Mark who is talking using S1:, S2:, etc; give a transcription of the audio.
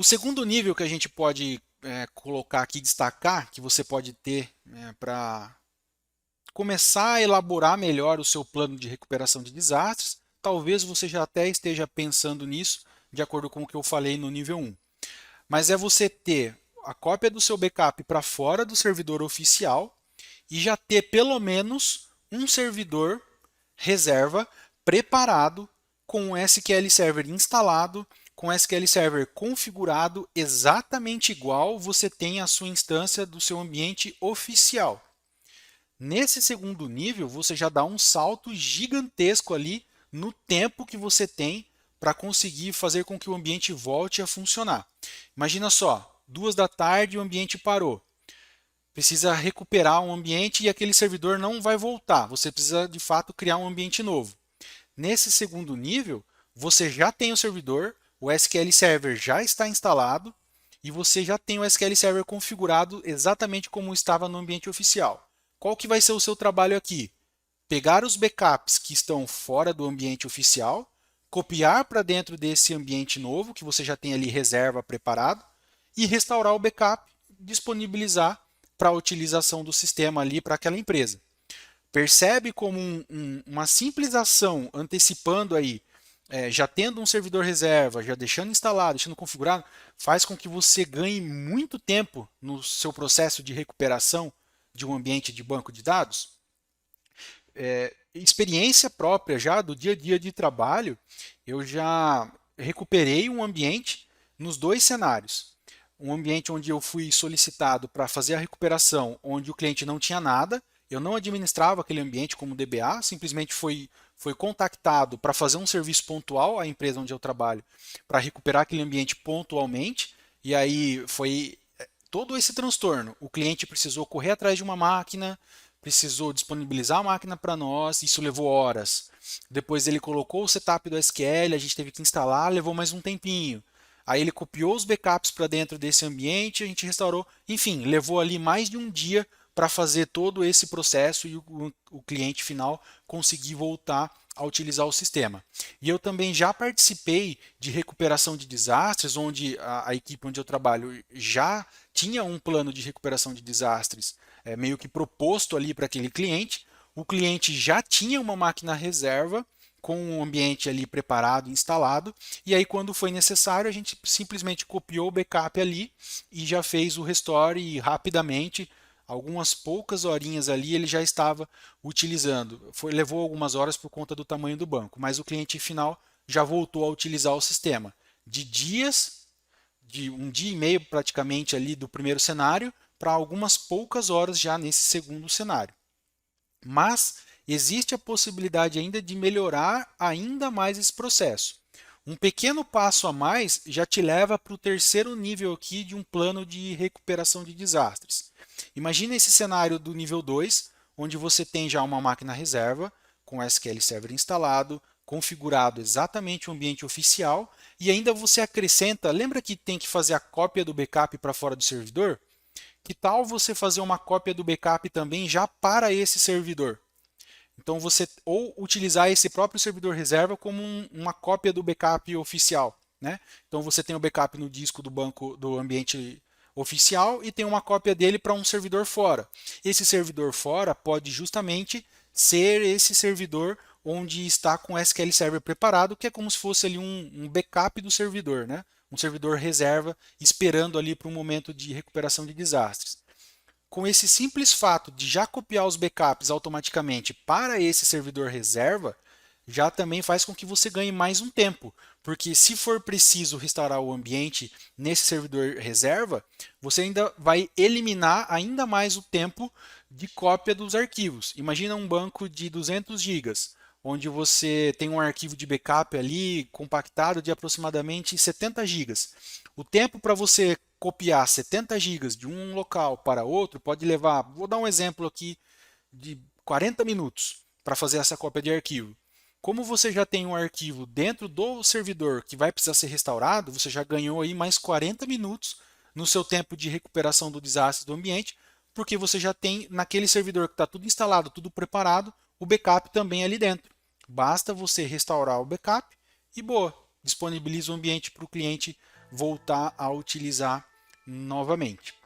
S1: O segundo nível que a gente pode colocar aqui, destacar, que você pode ter para começar a elaborar melhor o seu plano de recuperação de desastres, talvez você já até esteja pensando nisso, de acordo com o que eu falei no nível 1. Mas é você ter a cópia do seu backup para fora do servidor oficial e já ter pelo menos um servidor reserva preparado com o SQL Server instalado, com o SQL Server configurado exatamente igual você tem a sua instância do seu ambiente oficial. Nesse segundo nível, você já dá um salto gigantesco ali no tempo que você tem para conseguir fazer com que o ambiente volte a funcionar. Imagina só, 2 da tarde o ambiente parou. Precisa recuperar um ambiente e aquele servidor não vai voltar. Você precisa de fato criar um ambiente novo. Nesse segundo nível, você já tem o servidor, o SQL Server já está instalado e você já tem o SQL Server configurado exatamente como estava no ambiente oficial. Qual que vai ser o seu trabalho aqui? Pegar os backups que estão fora do ambiente oficial, copiar para dentro desse ambiente novo que você já tem ali reserva preparado e restaurar o backup, disponibilizar para a utilização do sistema ali para aquela empresa. Percebe como uma simples ação antecipando aí, já tendo um servidor reserva, já deixando instalado, deixando configurado, faz com que você ganhe muito tempo no seu processo de recuperação de um ambiente de banco de dados? Experiência própria já do dia a dia de trabalho, eu já recuperei um ambiente nos dois cenários. Um ambiente onde eu fui solicitado para fazer a recuperação, onde o cliente não tinha nada, eu não administrava aquele ambiente como DBA, simplesmente foi contactado para fazer um serviço pontual à empresa onde eu trabalho, para recuperar aquele ambiente pontualmente, e aí foi todo esse transtorno. O cliente precisou correr atrás de uma máquina, precisou disponibilizar a máquina para nós, isso levou horas. Depois ele colocou o setup do SQL, a gente teve que instalar, levou mais um tempinho. Aí ele copiou os backups para dentro desse ambiente, a gente restaurou. Enfim, levou ali mais de um dia para fazer todo esse processo e o cliente final conseguir voltar a utilizar o sistema. E eu também já participei de recuperação de desastres, onde a equipe onde eu trabalho já tinha um plano de recuperação de desastres meio que proposto ali para aquele cliente. O cliente já tinha uma máquina reserva com o ambiente ali preparado, instalado, e aí quando foi necessário a gente simplesmente copiou o backup ali e já fez o restore e rapidamente, algumas poucas horinhas ali ele já estava utilizando. Levou algumas horas por conta do tamanho do banco, mas o cliente final já voltou a utilizar o sistema. De dias, de um dia e meio praticamente ali do primeiro cenário, para algumas poucas horas já nesse segundo cenário. Mas existe a possibilidade ainda de melhorar ainda mais esse processo. Um pequeno passo a mais já te leva para o terceiro nível aqui de um plano de recuperação de desastres. Imagina esse cenário do nível 2, onde você tem já uma máquina reserva com o SQL Server instalado, configurado exatamente o ambiente oficial e ainda você acrescenta, lembra que tem que fazer a cópia do backup para fora do servidor? Que tal você fazer uma cópia do backup também já para esse servidor? Então você ou utilizar esse próprio servidor reserva como uma cópia do backup oficial, né? Então você tem o backup no disco do banco do ambiente oficial e tem uma cópia dele para um servidor fora. Esse servidor fora pode justamente ser esse servidor onde está com o SQL Server preparado, que é como se fosse ali um backup do servidor, né? Um servidor reserva esperando ali para um momento de recuperação de desastres. Com esse simples fato de já copiar os backups automaticamente para esse servidor reserva, já também faz com que você ganhe mais um tempo, porque se for preciso restaurar o ambiente nesse servidor reserva, você ainda vai eliminar ainda mais o tempo de cópia dos arquivos. Imagina um banco de 200 gigas, onde você tem um arquivo de backup ali compactado de aproximadamente 70 gigas. O tempo para você copiar 70 gigas de um local para outro pode levar, vou dar um exemplo aqui, de 40 minutos para fazer essa cópia de arquivo. Como você já tem um arquivo dentro do servidor que vai precisar ser restaurado, você já ganhou aí mais 40 minutos no seu tempo de recuperação do desastre do ambiente, porque você já tem naquele servidor que está tudo instalado, tudo preparado, o backup também ali dentro. Basta você restaurar o backup e boa, disponibiliza o ambiente para o cliente voltar a utilizar novamente.